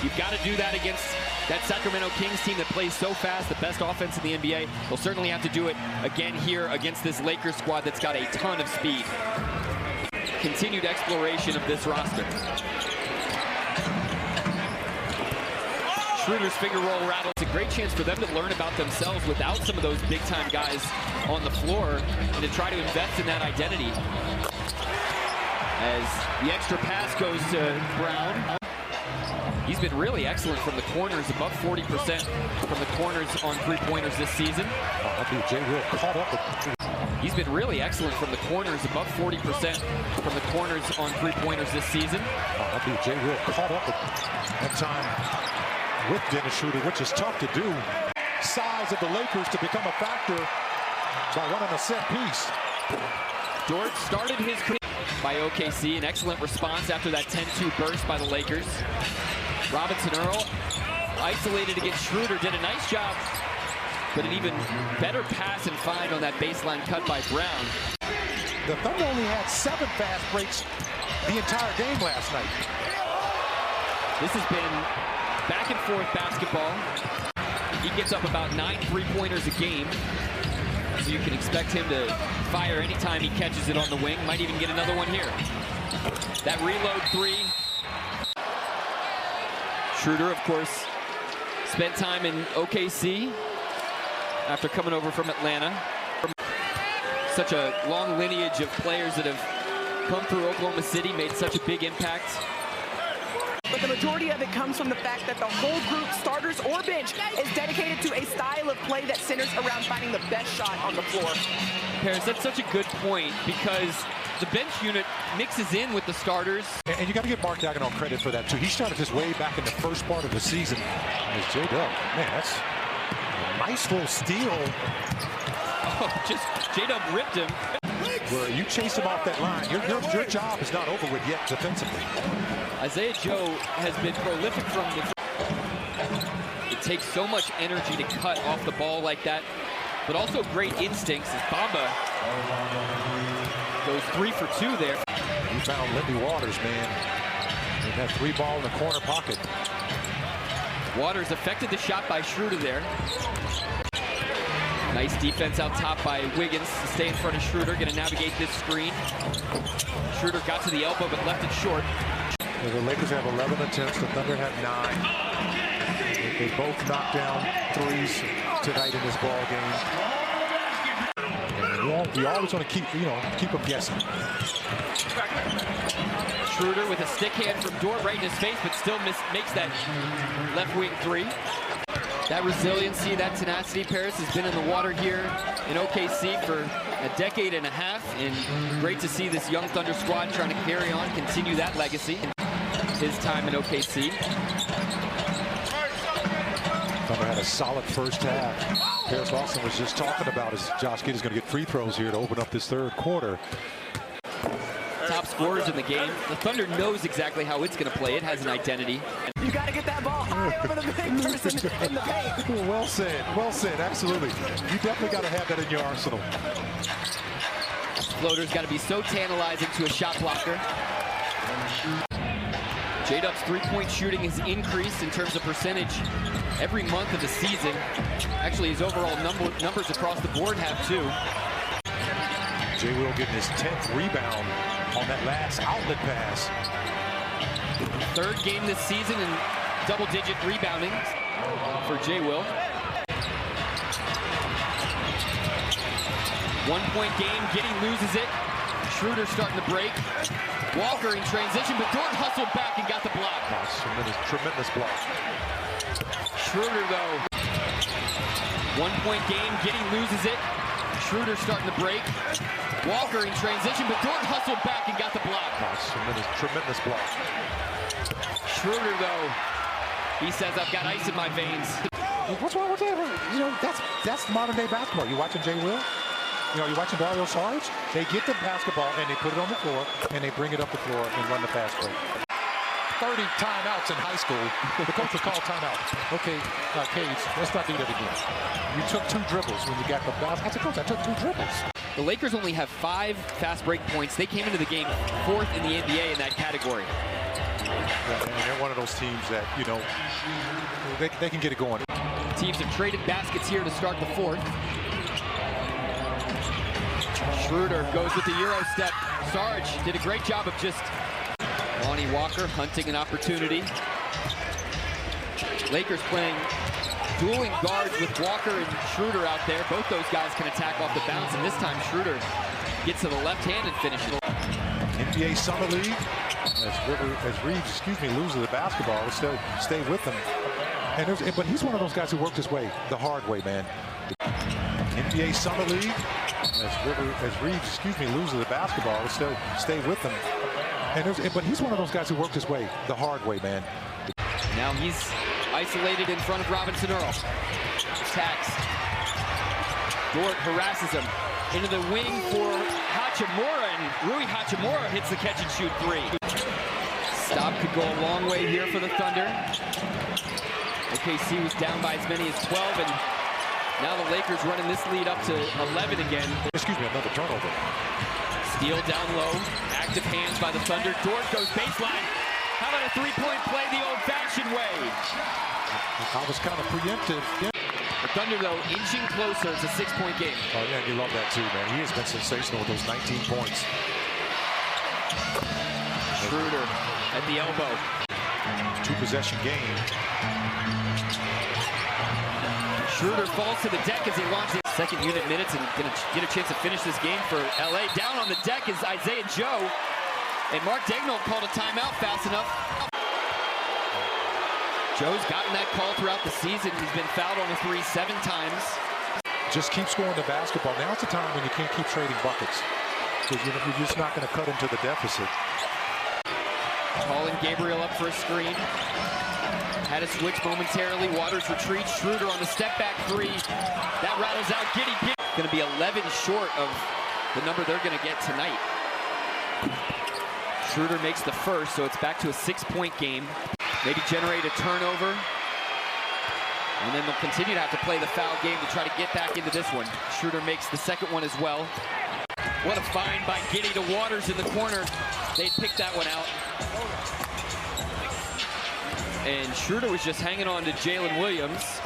You've got to do that against that Sacramento Kings team that plays so fast, the best offense in the NBA. They'll certainly have to do it again here against this Lakers squad that's got a ton of speed. Continued exploration of this roster. Schroder's finger roll rattle. It's a great chance for them to learn about themselves without some of those big-time guys on the floor and to try to invest in that identity. As the extra pass goes to Brown. He's been really excellent from the corners, above 40% from the corners on three-pointers this season. Jay Will caught up with. He's been really excellent from the corners, above 40% from the corners on three-pointers this season. Jay Will caught up with that time with Dennis Schroder, which is tough to do. Size of the Lakers to become a factor by running a set piece. Dort started his career by OKC, an excellent response after that 10-2 burst by the Lakers. Robinson Earl, isolated against Schroder, did a nice job, but an even better pass and find on that baseline cut by Brown. The Thunder only had 7 fast breaks the entire game last night. This has been back and forth basketball. He gets up about 9 three-pointers a game, so you can expect him to fire anytime he catches it on the wing. Might even get another one here. That reload three. Schroder, of course, spent time in OKC after coming over from Atlanta. Such a long lineage of players that have come through Oklahoma City, made such a big impact. But the majority of it comes from the fact that the whole group, starters or bench, is dedicated to a style of play that centers around finding the best shot on the floor. Paris, that's such a good point, because the bench unit mixes in with the starters. And you got to give Mark Dagenhall credit for that, too. He started this way back in the first part of the season. As J-Dub, man, that's a nice little steal. Oh, just J-Dub ripped him. Where you chase him off that line, your job is not over with yet defensively. Isaiah Joe has been prolific from the... It takes so much energy to cut off the ball like that, but also great instincts as Bamba goes 3 for 2 there. He found Lindy Waters, man. He had 3 ball in the corner pocket. Waters affected the shot by Schroder there. Nice defense out top by Wiggins to stay in front of Schroder, going to navigate this screen. Schroder got to the elbow but left it short. The Lakers have 11 attempts, the Thunder have 9. They both knocked down threes tonight in this ball game. And you always want to keep them guessing. Schroder with a stick hand from Dort right in his face, but still makes that left wing 3. That resiliency, that tenacity, Paris, has been in the water here in OKC for a decade and a half, and great to see this young Thunder squad trying to carry on, continue that legacy. His time in OKC. Thunder had a solid first half. Paris Austin was just talking about as Josh Giddey's going to get free throws here to open up this third quarter. Top scorers in the game. The Thunder knows exactly how it's going to play. It has an identity. You got to get that ball high over the big person in the paint. Well said, absolutely. You definitely got to have that in your arsenal. Floater's got to be so tantalizing to a shot blocker. J-Dub's three-point shooting has increased in terms of percentage every month of the season. Actually, his overall numbers across the board have too. J. Will getting his 10th rebound on that last outlet pass. Third game this season in double-digit rebounding for J. Will. 1-point game, Giddey loses it. Schroder starting to break. Walker in transition, but Dort hustled back and got the block. Oh, tremendous block. Schroder, though. 1-point game, Giddey loses it. Schroder starting to break. Walker in transition, but Dort hustled back and got the block. Oh, tremendous block. Schroder, though, he says, I've got ice in my veins. What's wrong with that? That's modern day basketball. You watching J. Will? You're watching Dario Saric? They get the basketball and they put it on the floor and they bring it up the floor and run the fast break. 30 timeouts in high school. The coach will call timeout. Okay, Cage, let's not do that again. You took 2 dribbles when you got the ball. I said, Coach, I took 2 dribbles. The Lakers only have 5 fast break points. They came into the game 4th in the NBA in that category. And they're one of those teams that, you know, they can get it going. Teams have traded baskets here to start the fourth. Schroder goes with the Euro step. Sarge did a great job of just Lonnie Walker hunting an opportunity. Lakers playing dueling guards with Walker and Schroder out there. Both those guys can attack off the bounce, and this time Schroder gets to the left hand and finishes. NBA Summer League, as Reeves, loses the basketball, will still stay with him. But he's one of those guys who worked his way the hard way, man. NBA Summer League, as Reeves, loses the basketball, will still stay with him. But he's one of those guys who worked his way the hard way, man. Now he's isolated in front of Robinson Earl. Attacks. Dort harasses him. Into the wing for Hachimura, and Rui Hachimura hits the catch and shoot three. Stop could go a long way here for the Thunder. OKC was down by as many as 12, and now the Lakers running this lead up to 11 again. Another turnover. Steal down low. Active hands by the Thunder. Dort goes baseline. How about a three-point play the old-fashioned way? I was kind of preemptive. The Thunder, though, inching closer. It's a 6-point game. Oh, yeah, you love that, too, man. He has been sensational with those 19 points. Schroder at the elbow. Two-possession game. Schroder falls to the deck as he launches second unit minutes and going to get a chance to finish this game for LA. Down on the deck is Isaiah Joe. And Mark Daigneault called a timeout fast enough. Joe's gotten that call throughout the season. He's been fouled on the three 7 times. Just keep scoring the basketball. Now's the time when you can't keep trading buckets, because you're just not going to cut into the deficit. Calling Gabriel up for a screen. Had a switch momentarily. Waters retreats. Schroder on the step back three. That rattles out Giddy. Going to be 11 short of the number they're going to get tonight. Schroder makes the first, so it's back to a 6-point game. Maybe generate a turnover. And then they'll continue to have to play the foul game to try to get back into this one. Schroder makes the second one as well. What a find by Giddy to Waters in the corner. They'd pick that one out. And Schroder was just hanging on to Jalen Williams.